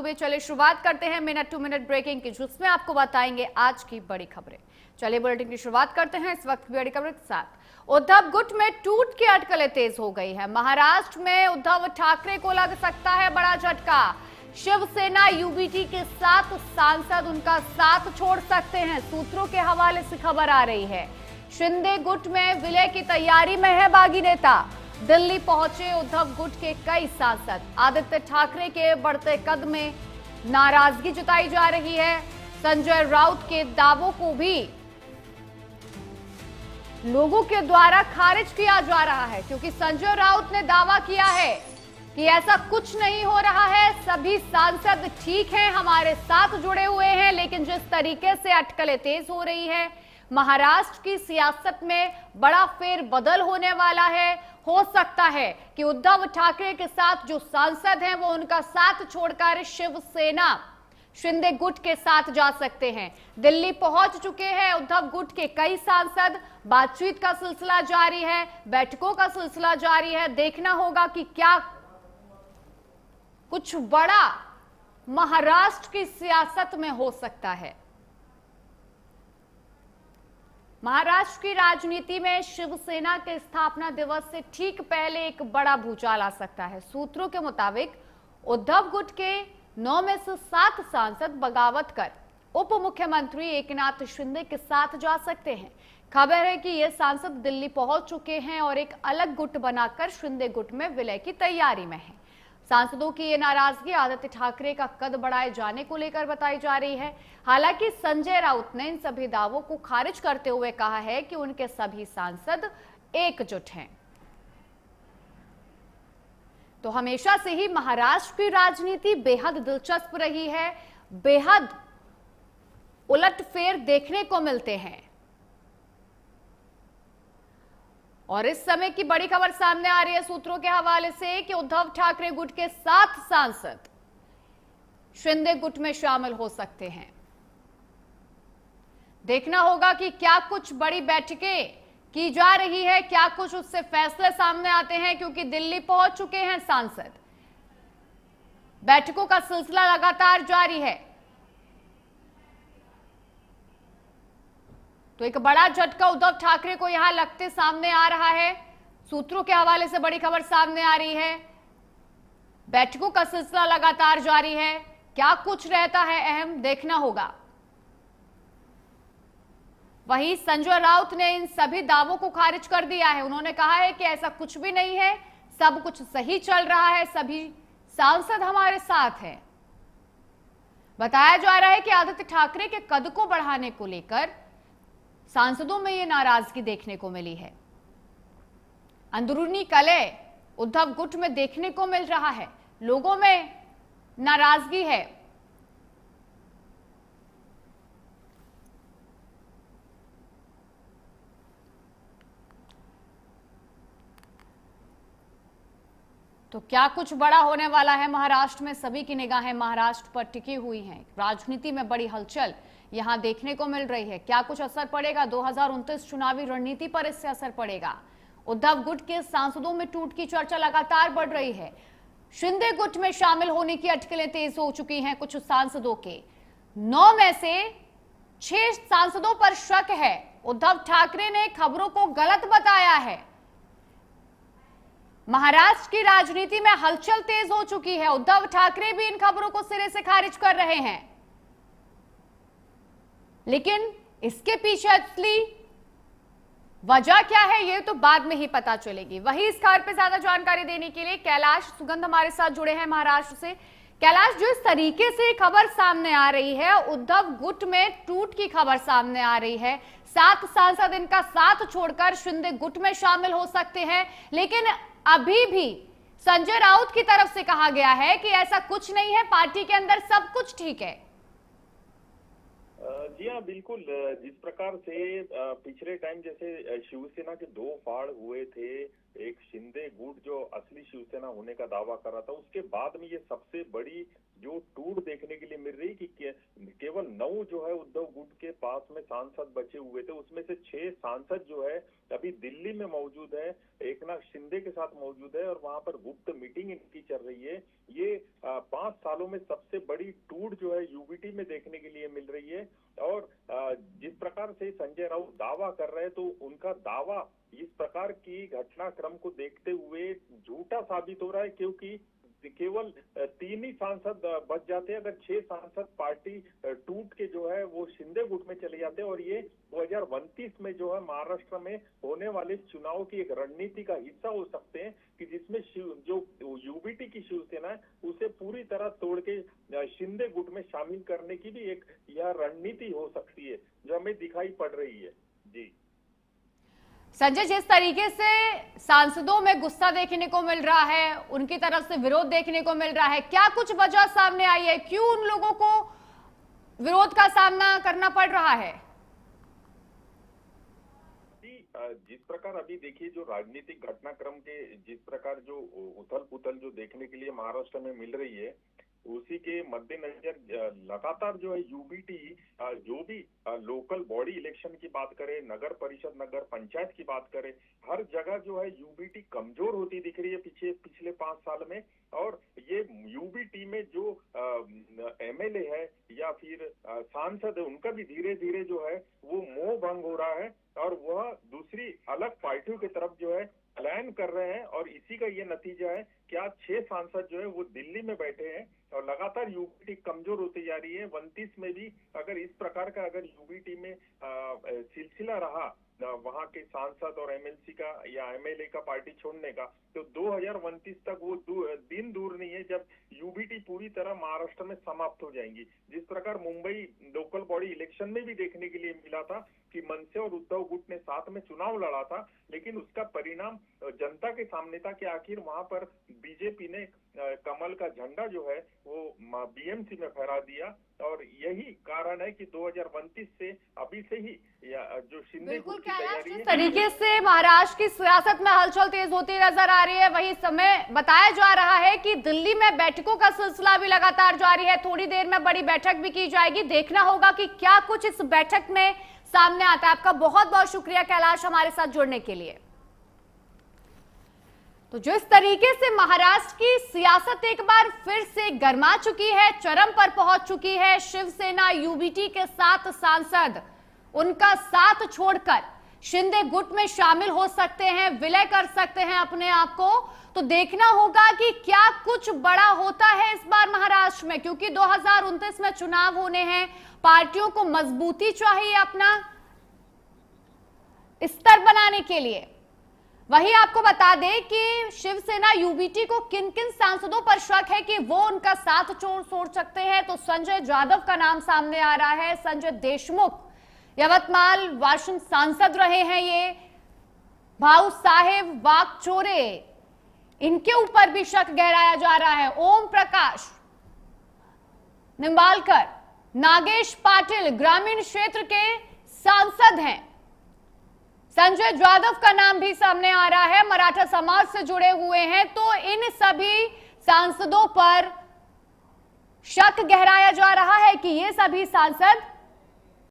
भी। चलिए शुरुआत करते हैं मिनट टू मिनट ब्रेकिंग की, जिसमें आपको बताएंगे आज की बड़ी खबरें। चलिए बुलेटिन की शुरुआत करते हैं इस वक्त की बड़ी खबर के साथ। उद्धव गुट में टूट की अटकलें तेज हो गई है। महाराष्ट्र में उद्धव ठाकरे को लग सकता है बड़ा झटका। शिवसेना यूबीटी के 7 सांसद उनका साथ छोड़ सकते हैं, सूत्रों के हवाले से खबर आ रही है। शिंदे गुट में विलय की तैयारी में है बागी नेता। दिल्ली पहुंचे उद्धव गुट के कई सांसद। आदित्य ठाकरे के बढ़ते कद में नाराजगी जताई जा रही है। संजय राउत के दावों को भी लोगों के द्वारा खारिज किया जा रहा है, क्योंकि संजय राउत ने दावा किया है कि ऐसा कुछ नहीं हो रहा है, सभी सांसद ठीक हैं, हमारे साथ जुड़े हुए हैं। लेकिन जिस तरीके से अटकलें तेज हो रही है, महाराष्ट्र की सियासत में बड़ा फेरबदल होने वाला है। हो सकता है कि उद्धव ठाकरे के साथ जो सांसद हैं वो उनका साथ छोड़कर शिवसेना शिंदे गुट के साथ जा सकते हैं। दिल्ली पहुंच चुके हैं उद्धव गुट के कई सांसद। बातचीत का सिलसिला जारी है, बैठकों का सिलसिला जारी है। देखना होगा कि क्या कुछ बड़ा महाराष्ट्र की सियासत में हो सकता है। महाराष्ट्र की राजनीति में शिवसेना के स्थापना दिवस से ठीक पहले एक बड़ा भूचाल आ सकता है। सूत्रों के मुताबिक उद्धव गुट के 9 में से 7 सांसद बगावत कर उप मुख्यमंत्री एकनाथ शिंदे के साथ जा सकते हैं। खबर है कि ये सांसद दिल्ली पहुंच चुके हैं और एक अलग गुट बनाकर शिंदे गुट में विलय की तैयारी में है। सांसदों की ये नाराजगी आदित्य ठाकरे का कद बढ़ाए जाने को लेकर बताई जा रही है। हालांकि संजय राउत ने इन सभी दावों को खारिज करते हुए कहा है कि उनके सभी सांसद एकजुट हैं। तो हमेशा से ही महाराष्ट्र की राजनीति बेहद दिलचस्प रही है, बेहद उलटफेर देखने को मिलते हैं। और इस समय की बड़ी खबर सामने आ रही है सूत्रों के हवाले से कि उद्धव ठाकरे गुट के 7 सांसद शिंदे गुट में शामिल हो सकते हैं। देखना होगा कि क्या कुछ बड़ी बैठकें की जा रही है, क्या कुछ उससे फैसले सामने आते हैं, क्योंकि दिल्ली पहुंच चुके हैं सांसद। बैठकों का सिलसिला लगातार जारी है। तो एक बड़ा झटका उद्धव ठाकरे को यहां लगते सामने आ रहा है। सूत्रों के हवाले से बड़ी खबर सामने आ रही है। बैठकों का सिलसिला लगातार जारी है। क्या कुछ रहता है अहम, देखना होगा। वहीं संजय राउत ने इन सभी दावों को खारिज कर दिया है। उन्होंने कहा है कि ऐसा कुछ भी नहीं है, सब कुछ सही चल रहा है, सभी सांसद हमारे साथ हैं। बताया जा रहा है कि आदित्य ठाकरे के कद को बढ़ाने को लेकर सांसदों में यह नाराजगी देखने को मिली है। अंदरूनी कलह उद्धव गुट में देखने को मिल रहा है, लोगों में नाराजगी है। तो क्या कुछ बड़ा होने वाला है महाराष्ट्र में, सभी की निगाहें महाराष्ट्र पर टिकी हुई हैं। राजनीति में बड़ी हलचल यहां देखने को मिल रही है। क्या कुछ असर पड़ेगा 2029 चुनावी रणनीति पर, इससे असर पड़ेगा। उद्धव गुट के सांसदों में टूट की चर्चा लगातार बढ़ रही है। शिंदे गुट में शामिल होने की अटकलें तेज हो चुकी हैं कुछ सांसदों के। 9 में से 6 सांसदों पर शक है। उद्धव ठाकरे ने खबरों को गलत बताया है। महाराष्ट्र की राजनीति में हलचल तेज हो चुकी है। उद्धव ठाकरे भी इन खबरों को सिरे से खारिज कर रहे हैं, लेकिन इसके पीछे असली वजह क्या है ये तो बाद में ही पता चलेगी। वही इस खबर पे ज्यादा जानकारी देने के लिए कैलाश सुगंध हमारे साथ जुड़े हैं महाराष्ट्र से। कैलाश, जो इस तरीके से खबर सामने आ रही है, उद्धव गुट में टूट की खबर सामने आ रही है, 7 सांसद इनका साथ छोड़कर शिंदे गुट में शामिल हो सकते हैं, लेकिन अभी भी संजय राउत की तरफ से कहा गया है कि ऐसा कुछ नहीं है, पार्टी के अंदर सब कुछ ठीक है। जी हाँ, बिल्कुल। जिस प्रकार से पिछले टाइम जैसे शिवसेना के 2 फाड़ हुए थे, एक शिंदे गुट जो असली शिवसेना होने का दावा कर रहा था, उसके बाद में ये सबसे बड़ी जो टूट देखने के लिए मिल रही कि केवल 9 जो है उद्धव गुट के पास में सांसद बचे हुए थे, उसमें से 6 सांसद जो है अभी दिल्ली में मौजूद है, एकनाथ शिंदे के साथ मौजूद है और वहां पर गुप्त मीटिंग इनकी चल रही है। ये 5 सालों में सबसे बड़ी टूट जो है यूबीटी में देखने के लिए मिल रही है। और जिस प्रकार से संजय राउत दावा कर रहे हैं, तो उनका दावा इस प्रकार की घटनाक्रम को देखते हुए झूठा साबित हो रहा है, क्योंकि केवल 3 ही सांसद बच जाते हैं अगर 6 सांसद पार्टी टूट के जो है वो शिंदे गुट में चले जाते हैं। और ये 2029 में जो है महाराष्ट्र में होने वाले चुनाव की एक रणनीति का हिस्सा हो सकते हैं, कि जिसमें जो यूबीटी की शिवसेना है उसे पूरी तरह तोड़ के शिंदे गुट में शामिल करने की भी एक यह रणनीति हो सकती है, जो हमें दिखाई पड़ रही है। जी संजय, जिस तरीके से सांसदों में गुस्सा देखने को मिल रहा है, उनकी तरफ से विरोध देखने को मिल रहा है, क्या कुछ वजह सामने आई है, क्यों उन लोगों को विरोध का सामना करना पड़ रहा है? जिस प्रकार अभी देखिए, जो राजनीतिक घटनाक्रम के जिस प्रकार जो उथल पुथल जो देखने के लिए महाराष्ट्र में मिल रही है, उसी के मद्देनजर लगातार जो है यूबीटी जो भी लोकल बॉडी इलेक्शन की बात करें, नगर परिषद, नगर पंचायत की बात करें, हर जगह जो है यूबीटी कमजोर होती दिख रही है पिछले 5 साल में। और ये यूबीटी में जो एमएलए है या फिर सांसद है, उनका भी धीरे धीरे जो है वो मोह भंग हो रहा है और वह दूसरी अलग पार्टियों की तरफ जो है पलायन कर रहे हैं। और इसी का ये नतीजा है कि आज 6 सांसद जो है वो दिल्ली में बैठे हैं और लगातार यूबीटी कमजोर होती जा रही है। 29 में भी अगर इस प्रकार का अगर यूबीटी में सिलसिला रहा वहां के सांसद और एमएलसी का या एमएलए का पार्टी छोड़ने का, तो 2029 तक वो दिन दूर नहीं है जब यूबीटी पूरी तरह महाराष्ट्र में समाप्त हो जाएंगी। जिस प्रकार मुंबई लोकल बॉडी इलेक्शन में भी देखने के लिए मिला था कि मनसे और उद्धव गुट ने साथ में चुनाव लड़ा था, लेकिन उसका परिणाम जनता के सामने था कि आखिर वहां पर बीजेपी ने कमल का झंडा जो है वो बीएमसी में फहरा दिया। और यही कारण है कि 2029 से अभी से ही जो शिंदे गुट की तैयारी है, जिस तरीके से महाराष्ट्र की सियासत में हलचल तेज होती नजर आ रही है, वही समय बताया जा रहा है कि दिल्ली में बैठकों का सिलसिला भी लगातार जारी है। थोड़ी देर में बड़ी बैठक भी की जाएगी, देखना होगा कि क्या कुछ इस बैठक में सामने आता है। आपका बहुत बहुत शुक्रिया कैलाश हमारे साथ जुड़ने के लिए। तो जिस तरीके से महाराष्ट्र की सियासत एक बार फिर से गर्मा चुकी है, चरम पर पहुंच चुकी है, शिवसेना यूबीटी के 7 सांसद उनका साथ छोड़कर शिंदे गुट में शामिल हो सकते हैं, विलय कर सकते हैं अपने आप को। तो देखना होगा कि क्या कुछ बड़ा होता है इस बार महाराष्ट्र में, क्योंकि 2029 में चुनाव होने हैं, पार्टियों को मजबूती चाहिए अपना स्तर बनाने के लिए। वही आपको बता दें कि शिवसेना यूबीटी को किन किन सांसदों पर शक है कि वो उनका साथ छोड़ सकते हैं, तो संजय जाधव का नाम सामने आ रहा है। संजय देशमुख यवतमाल वाशिम सांसद रहे हैं, ये भाऊ साहेब वाकचोरे, इनके ऊपर भी शक गहराया जा रहा है। ओम प्रकाश निंबालकर, नागेश पाटिल ग्रामीण क्षेत्र के सांसद हैं। संजय जाधव का नाम भी सामने आ रहा है, मराठा समाज से जुड़े हुए हैं। तो इन सभी सांसदों पर शक गहराया जा रहा है कि ये सभी सांसद